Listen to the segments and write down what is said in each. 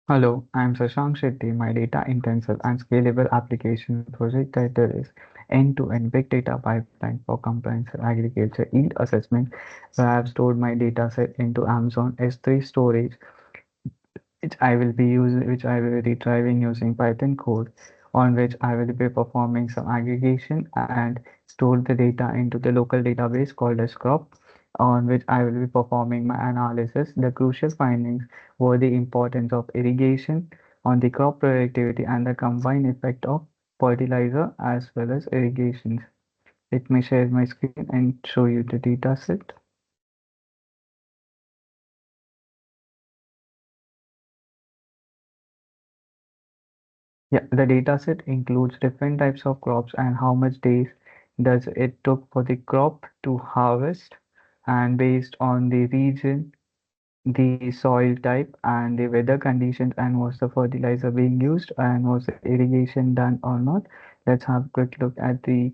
Hello, I'm Shashank Shetty. My data-intensive and scalable application project title is End-to-End Big Data Pipeline for Comprehensive Agriculture Yield Assessment, where I have stored my dataset into Amazon S3 storage, which I will be retrieving using Python code, on which I will be performing some aggregation and store the data into the local database called as crop, on which I will be performing my analysis. The crucial findings were the importance of irrigation on the crop productivity and the combined effect of fertilizer as well as irrigation. Let me share my screen and show you the data set. Yeah, the data set includes different types of crops and how much days does it took for the crop to harvest, and based on the region, the soil type and the weather conditions, and was the fertilizer being used and was the irrigation done or not. Let's have a quick look at the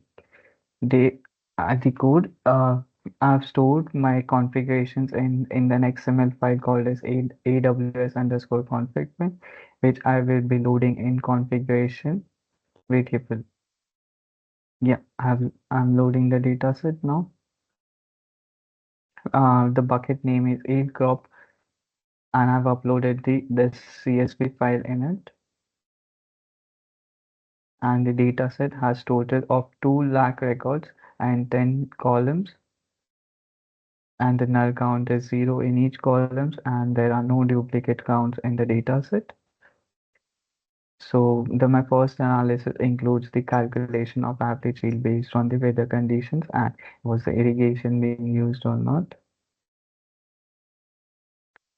code. I've stored my configurations in an XML file called as AWS underscore config, which I will be loading in configuration variable. Yeah, I'm loading the data set now. The bucket name is yield crop, and I've uploaded this CSV file in it. And the data set has total of 2 lakh records and 10 columns, and the null count is 0 in each columns, and there are no duplicate counts in the data set. So my first analysis includes the calculation of average yield based on the weather conditions and was the irrigation being used or not,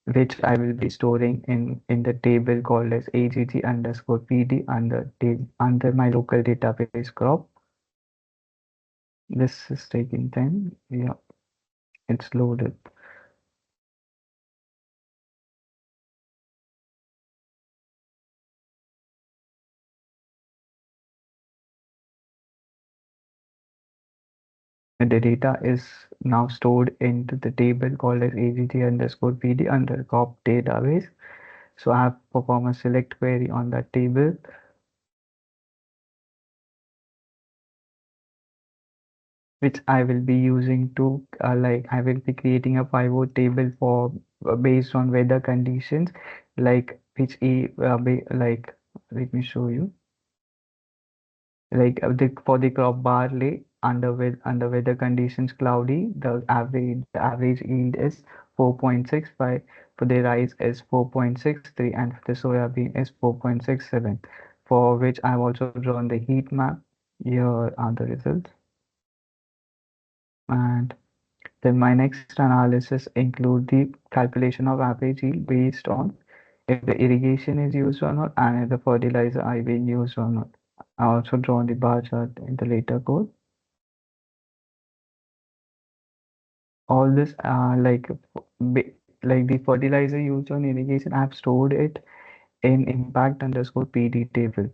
which I will be storing in the table called as AGG underscore PD under my local database crop. This is taking time. Yeah, it's loaded. The data is now stored into the table called as AGG underscore PD under crop database. So I have performed a select query on that table, which I will be using to I will be creating a pivot table for based on weather conditions, like which let me show you, for the crop barley under weather conditions cloudy, the average yield is 4.65, for the rice is 4.63, and for the soybean is 4.67, for which I've also drawn the heat map. Here are the results. And then my next analysis include the calculation of average yield based on if the irrigation is used or not and if the fertilizer are being used or not. I also drawn the bar chart in the later code. All this like the fertilizer used on irrigation, I've stored it in impact underscore PD table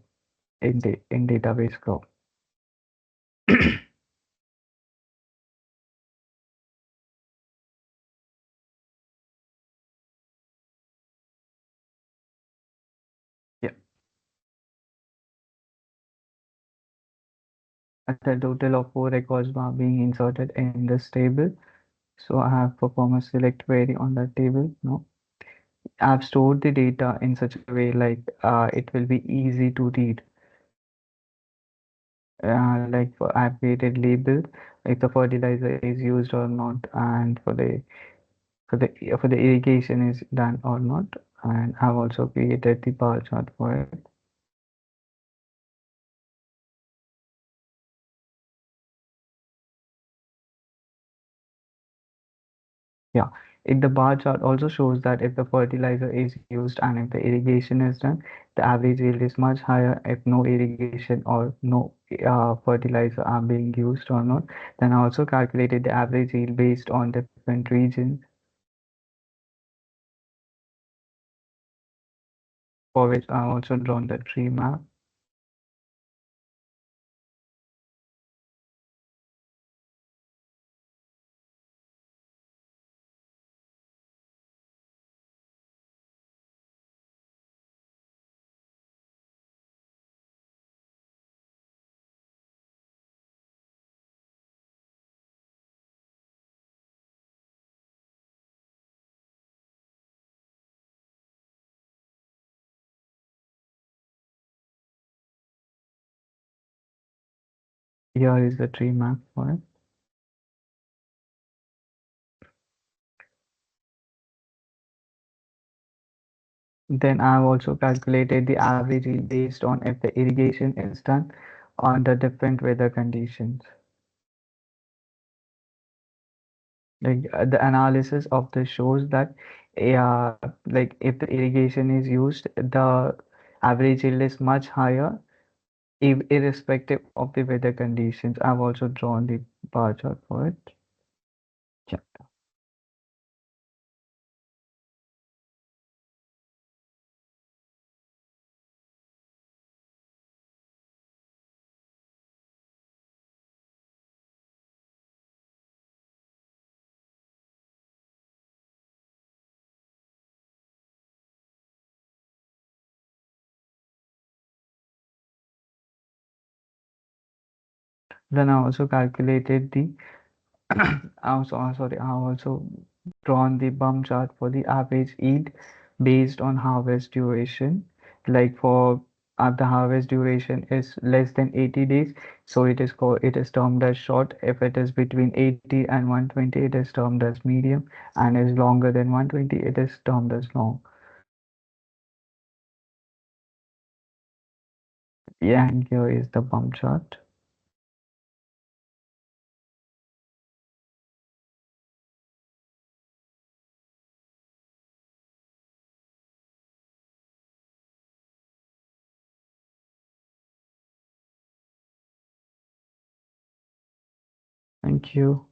in database crop. Yeah, a total of 4 records are being inserted in this table. So I have performed a select query on that table. No, I've stored the data in such a way it will be easy to read. I've created label if the fertilizer is used or not, and for the irrigation is done or not, and I've also created the bar chart for it. Yeah, the bar chart also shows that if the fertilizer is used and if the irrigation is done, the average yield is much higher. If no irrigation or no fertilizer are being used or not, then I also calculated the average yield based on different regions, for which I also drawn the tree map. Here is the tree map for it. Then I've also calculated the average yield based on if the irrigation is done under different weather conditions. The analysis of this shows that like if the irrigation is used, the average yield is much higher irrespective of the weather conditions. I've also drawn the bar chart for it. Yeah. Then I also calculated the I also drawn the bump chart for the average yield based on harvest duration. Like for the harvest duration is less than 80 days, so it is termed as short. If it is between 80 and 120, it is termed as medium, and is longer than 120, it is termed as long. Yeah, and here is the bump chart. Thank you.